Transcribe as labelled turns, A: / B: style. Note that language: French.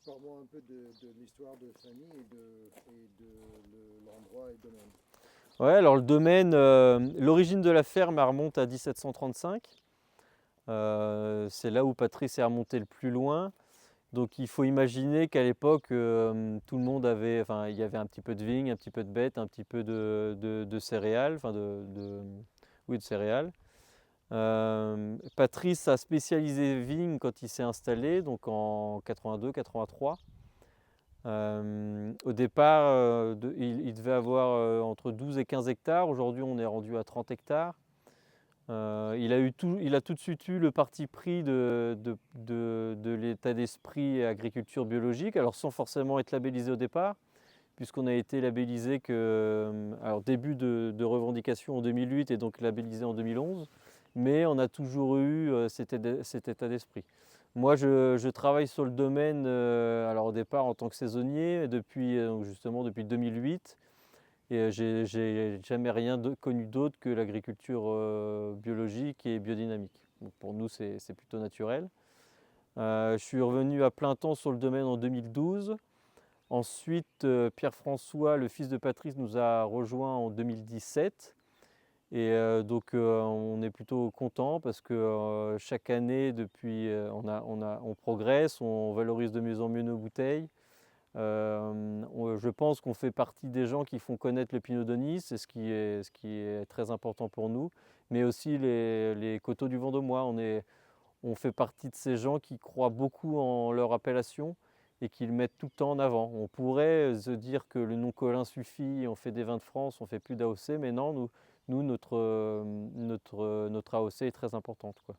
A: Parle-moi un peu de l'histoire de famille l'endroit et le domaine.
B: Ouais, alors le domaine, l'origine de la ferme elle remonte à 1735. C'est là où Patrice est remonté le plus loin. Donc il faut imaginer qu'à l'époque, tout le monde avait, enfin il y avait un petit peu de vignes, un petit peu de bêtes, un petit peu de céréales, enfin oui, de céréales. Patrice a spécialisé vignes quand il s'est installé, donc en 82-83. Au départ, il devait avoir entre 12 et 15 hectares. Aujourd'hui, on est rendu à 30 hectares. Il a tout de suite eu le parti pris de l'état d'esprit et agriculture biologique, alors sans forcément être labellisé au départ, puisqu'on a été labellisé alors début de revendication en 2008 et donc labellisé en 2011, mais on a toujours eu cet état d'esprit. Moi, je travaille sur le domaine, alors au départ en tant que saisonnier, justement depuis 2008, et j'ai jamais rien connu d'autre que l'agriculture biologique et biodynamique. Donc pour nous, c'est plutôt naturel. Je suis revenu à plein temps sur le domaine en 2012. Ensuite, Pierre-François, le fils de Patrice, nous a rejoints en 2017. Et donc on est plutôt content parce que chaque année, depuis, on progresse, on valorise de mieux en mieux nos bouteilles. Je pense qu'on fait partie des gens qui font connaître le Pinot Donis, c'est ce qui est très important pour nous, mais aussi les coteaux du Vendomois. On fait partie de ces gens qui croient beaucoup en leur appellation et qui le mettent tout le temps en avant. On pourrait se dire que le nom Colin suffit, on fait des vins de France, on fait plus d'AOC, mais non, notre AOC est très importante, quoi.